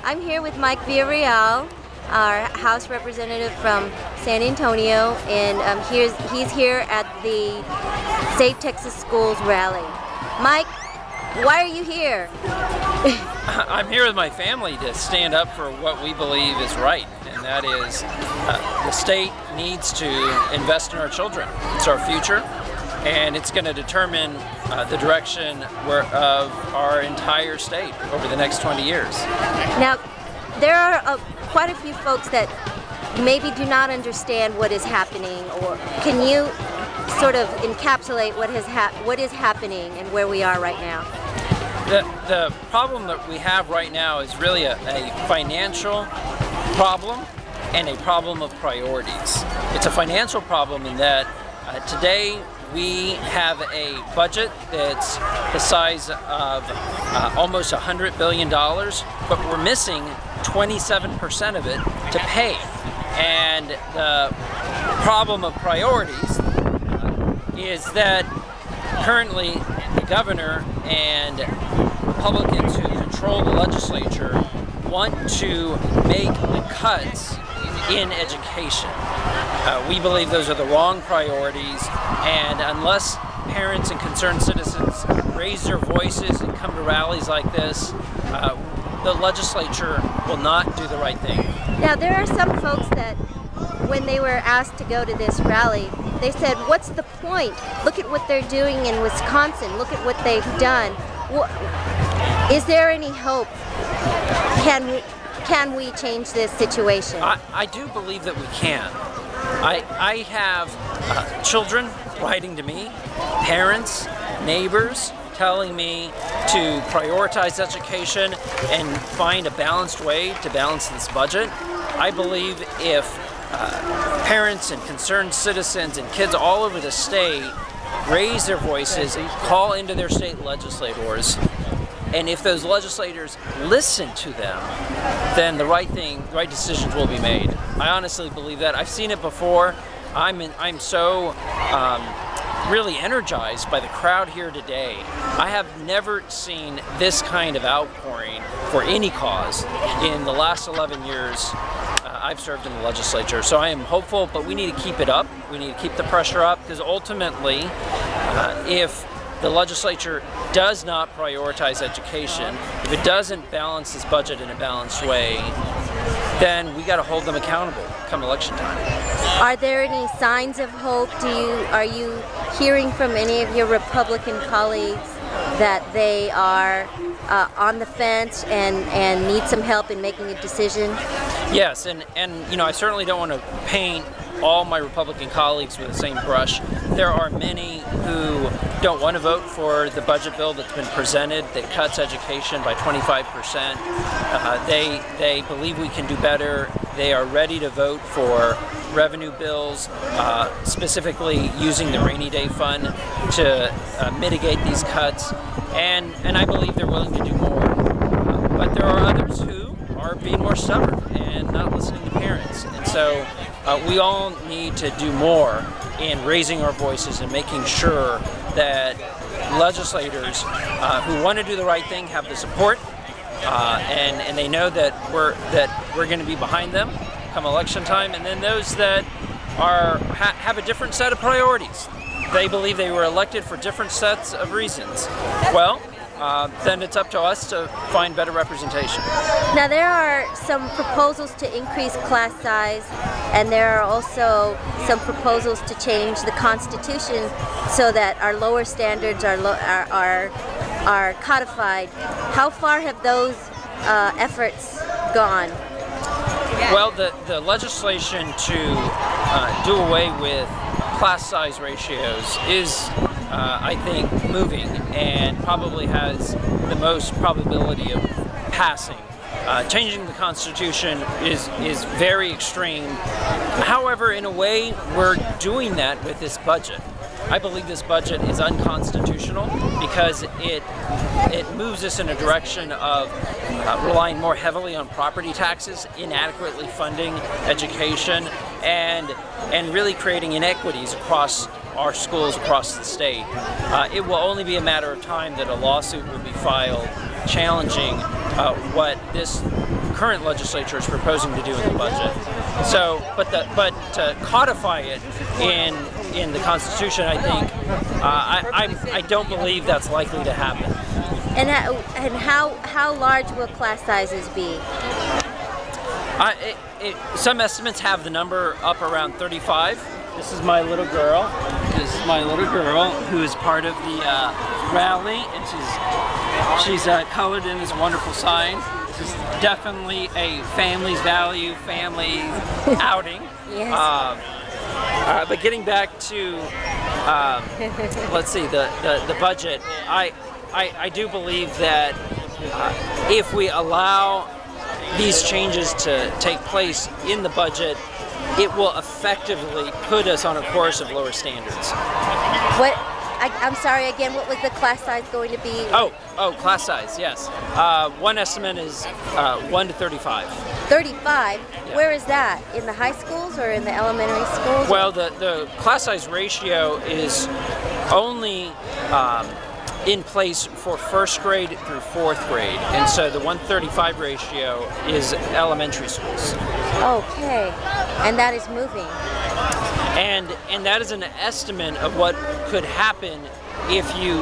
I'm here with Mike Villarreal, our House representative from San Antonio, and he's here at the Save Texas Schools rally. Mike, why are you here? I'm here with my family to stand up for what we believe is right, and that is the state needs to invest in our children. It's our future, and it's going to determine the direction of our entire state over the next 20 years. Now, there are quite a few folks that maybe do not understand what is happening, or can you sort of encapsulate what is happening and where we are right now? The problem that we have right now is really a financial problem and a problem of priorities. It's a financial problem in that today we have a budget that's the size of almost $100 billion, but we're missing 27% of it to pay. And the problem of priorities is that currently the governor and Republicans who control the legislature want to make cuts in education. We believe those are the wrong priorities, and unless parents and concerned citizens raise their voices and come to rallies like this, the legislature will not do the right thing. Now, there are some folks that when they were asked to go to this rally, they said, what's the point? Look at what they're doing in Wisconsin. Look at what they've done. Is there any hope? Can we change this situation? I do believe that we can. I have children writing to me, parents, neighbors, telling me to prioritize education and find a balanced way to balance this budget. I believe if parents and concerned citizens and kids all over the state raise their voices, call into their state legislators, and if those legislators listen to them, then the right decisions will be made. I honestly believe that. I've seen it before. I'm so really energized by the crowd here today. I have never seen this kind of outpouring for any cause in the last 11 years I've served in the legislature. So I am hopeful, but we need to keep it up. We need to keep the pressure up, because ultimately, if the legislature does not prioritize education, if it doesn't balance this budget in a balanced way, then we got to hold them accountable come election time. Are there any signs of hope? Are you hearing from any of your Republican colleagues that they are on the fence and need some help in making a decision? Yes, and you know, I certainly don't want to paint all my Republican colleagues with the same brush. There are many who don't want to vote for the budget bill that's been presented that cuts education by 25%. They believe we can do better. They are ready to vote for revenue bills, specifically using the rainy day fund to mitigate these cuts, and I believe they're willing to do more. But there are others who are being more stubborn and not listening to parents, and so we all need to do more in raising our voices and making sure that legislators who want to do the right thing have the support, and they know that we're going to be behind them come election time. And then those that have a different set of priorities, they believe they were elected for different sets of reasons. Well, then it's up to us to find better representation. Now, there are some proposals to increase class size, and there are also some proposals to change the Constitution so that our lower standards are codified. How far have those efforts gone? Well, the legislation to do away with class size ratios is I think moving, and probably has the most probability of passing. Changing the Constitution is very extreme. However, in a way, we're doing that with this budget. I believe this budget is unconstitutional because it moves us in a direction of relying more heavily on property taxes, inadequately funding education, and really creating inequities across our schools across the state. It will only be a matter of time that a lawsuit will be filed challenging what this current legislature is proposing to do in the budget. So, but to codify it in the Constitution, I think I don't believe that's likely to happen. And how large will class sizes be? Some estimates have the number up around 35. This is my little girl. This is my little girl who is part of the rally, and she's colored in this wonderful sign. This is definitely a family's value, family outing. Yes. But getting back to, let's see, the budget, I do believe that if we allow these changes to take place in the budget, it will effectively put us on a course of lower standards. I'm sorry again, what was the class size going to be? Oh, class size, yes. One estimate is 1 to 35. 35? Yeah. Where is that? In the high schools or in the elementary schools? Well, the class size ratio is only in place for first grade through fourth grade, and so the 1:35 ratio is elementary schools. Okay, and that is moving. And that is an estimate of what could happen if you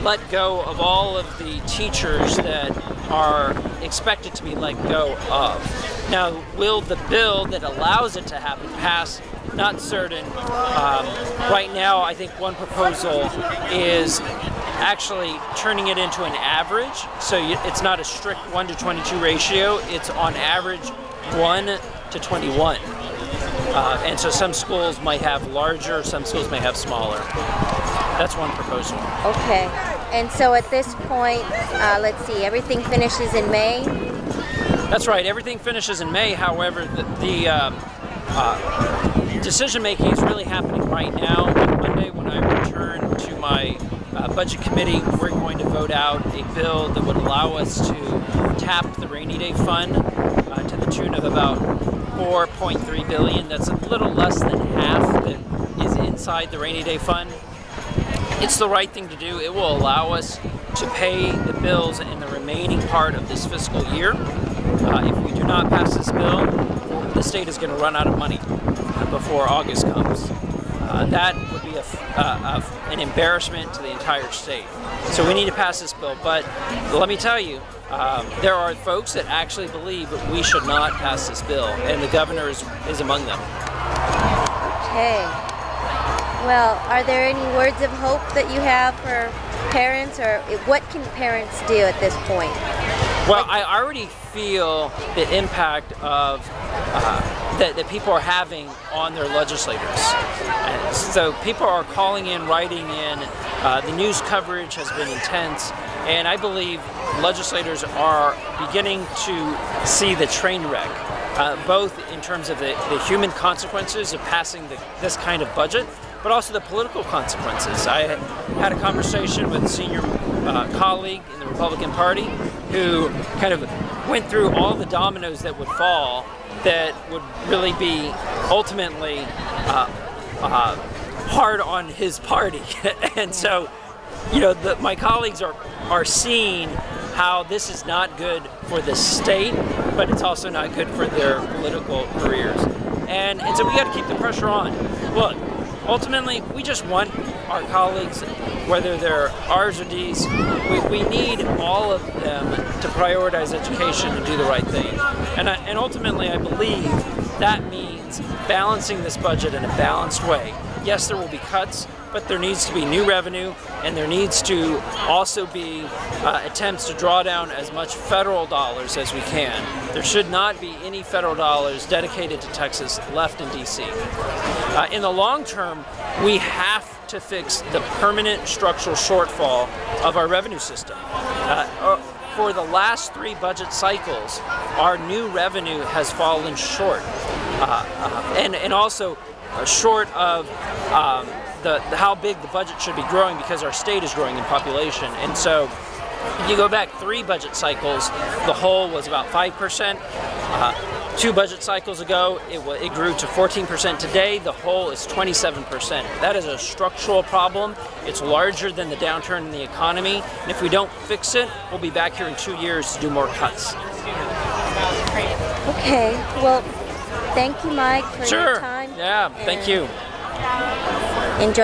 let go of all of the teachers that are expected to be let go of. Now, will the bill that allows it to happen pass? Not certain. Right now, I think one proposal is actually turning it into an average, so it's not a strict 1 to 22 ratio, it's on average 1 to 21. And so some schools might have larger, some schools may have smaller. That's one proposal. Okay, and so at this point, let's see, everything finishes in May? That's right, everything finishes in May. However, the decision making is really happening right now. On Monday, when I return to my budget committee, we're going to vote out a bill that would allow us to tap the rainy day fund to the tune of about $4.3 billion. That's a little less than half that is inside the rainy day fund. It's the right thing to do. It will allow us to pay the bills in the remaining part of this fiscal year. If we do not pass this bill, the state is going to run out of money before August comes. That would be an embarrassment to the entire state. So we need to pass this bill. But let me tell you, there are folks that actually believe that we should not pass this bill, and the governor is among them. Okay. Well, are there any words of hope that you have for parents, or what can parents do at this point? Well, I already feel the impact of that people are having on their legislators. And so people are calling in, writing in, the news coverage has been intense, and I believe legislators are beginning to see the train wreck, both in terms of the human consequences of passing this kind of budget, but also the political consequences. I had a conversation with a senior colleague in the Republican Party who kind of went through all the dominoes that would fall that would really be ultimately hard on his party. And so, you know, my colleagues are seeing how this is not good for the state, but it's also not good for their political careers. And so we got to keep the pressure on. Look, ultimately, we just want our colleagues, whether they're R's or D's, we need all of them to prioritize education and do the right thing. And ultimately, I believe that means balancing this budget in a balanced way. Yes, there will be cuts, but there needs to be new revenue, and there needs to also be attempts to draw down as much federal dollars as we can. There should not be any federal dollars dedicated to Texas left in D.C. In the long term, we have to fix the permanent structural shortfall of our revenue system. For the last 3 budget cycles, our new revenue has fallen short, and also short of how big the budget should be growing, because our state is growing in population. And so if you go back 3 budget cycles, the whole was about 5%. 2 budget cycles ago, it grew to 14%. Today, the whole is 27%. That is a structural problem. It's larger than the downturn in the economy. And if we don't fix it, we'll be back here in 2 years to do more cuts. Okay, well, thank you, Mike, for your Sure. time. Yeah, thank you. Enjoy the